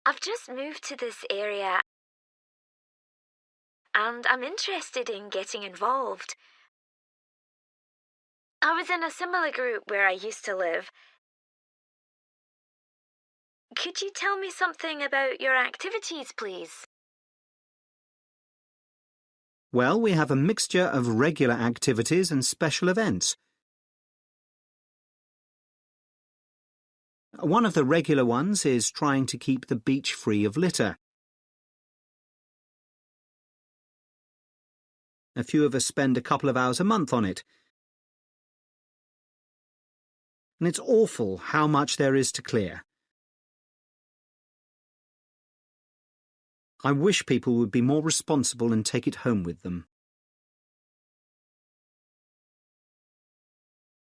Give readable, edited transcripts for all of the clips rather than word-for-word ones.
I've just moved to this area and I'm interested in getting involved. I was in a similar group where I used to live. Could you tell me something about your activities, please? Well, we have a mixture of regular activities and special events. One of the regular ones is trying to keep the beach free of litter. A few of us spend a couple of hours a month on it. And it's awful how much there is to clear. I wish people would be more responsible and take it home with them.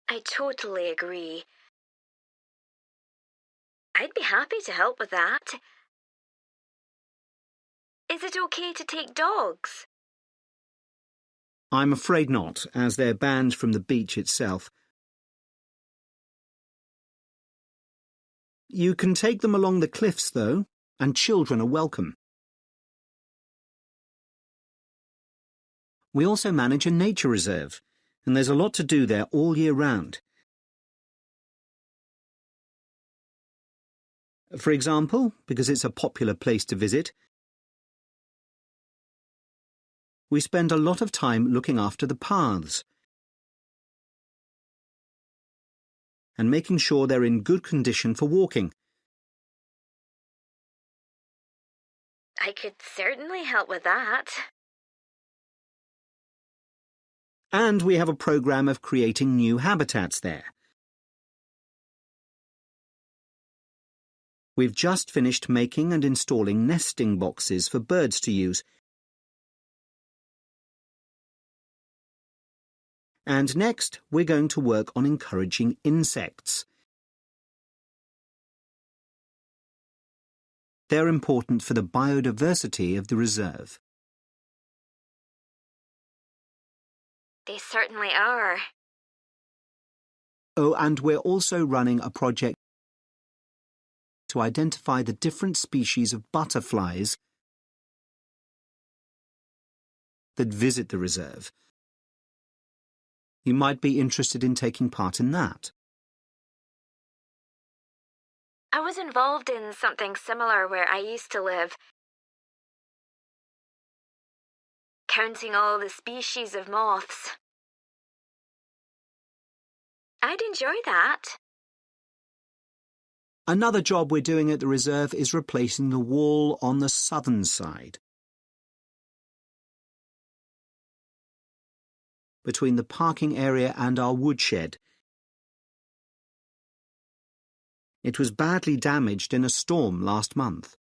I totally agree. I'd be happy to help with that. Is it okay to take dogs? I'm afraid not, as they're banned from the beach itself. You can take them along the cliffs, though, and children are welcome. We also manage a nature reserve, and there's a lot to do there all year round. For example, because it's a popular place to visit, we spend a lot of time looking after the paths and making sure they're in good condition for walking. I could certainly help with that. And we have a program of creating new habitats there. We've just finished making and installing nesting boxes for birds to use. And next, we're going to work on encouraging insects. They're important for the biodiversity of the reserve. They certainly are. Oh, and we're also running a project to identify the different species of butterflies that visit the reserve. You might be interested in taking part in that. I was involved in something similar where I used to live. Counting all the species of moths. I'd enjoy that. Another job we're doing at the reserve is replacing the wall on the southern side, between the parking area and our woodshed. It was badly damaged in a storm last month.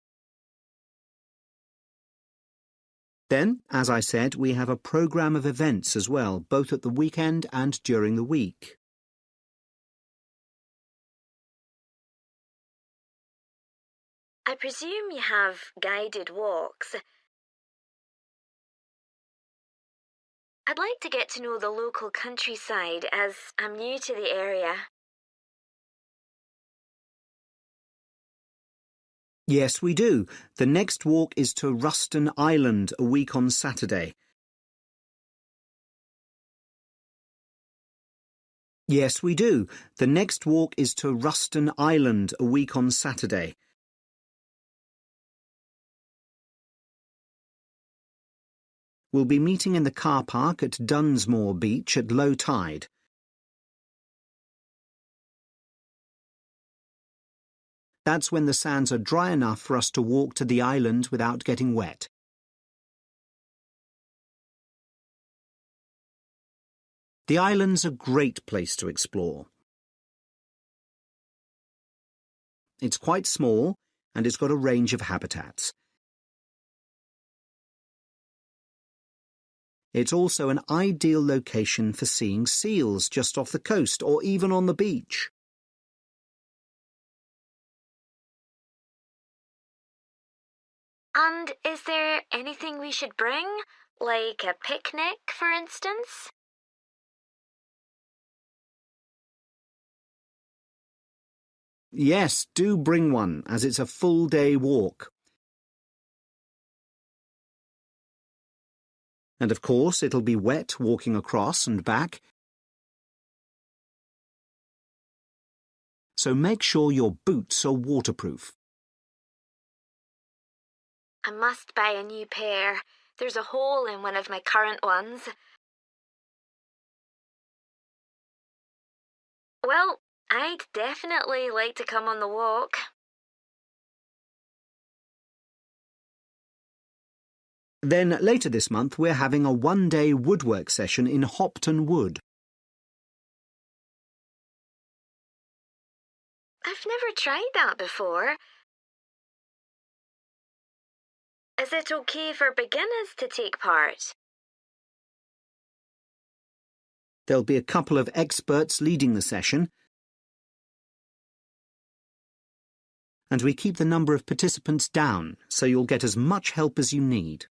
Then, as I said, we have a program of events as well, both at the weekend and during the week. I presume you have guided walks. I'd like to get to know the local countryside as I'm new to the area. Yes, we do. The next walk is to Ruston Island a week on Saturday. Yes, we do. The next walk is to Ruston Island a week on Saturday. We'll be meeting in the car park at Dunsmore Beach at low tide. That's when the sands are dry enough for us to walk to the island without getting wet. The island's a great place to explore. It's quite small and it's got a range of habitats. It's also an ideal location for seeing seals just off the coast or even on the beach. And is there anything we should bring? Like a picnic, for instance? Yes, do bring one, as it's a full-day walk. And of course it'll be wet walking across and back, so make sure your boots are waterproof. I must buy a new pair. There's a hole in one of my current ones. Well, I'd definitely like to come on the walk. Then later this month we're having a one-day woodwork session in Hopton Wood. I've never tried that before. Is it okay for beginners to take part? There'll be a couple of experts leading the session, and we keep the number of participants down, so you'll get as much help as you need.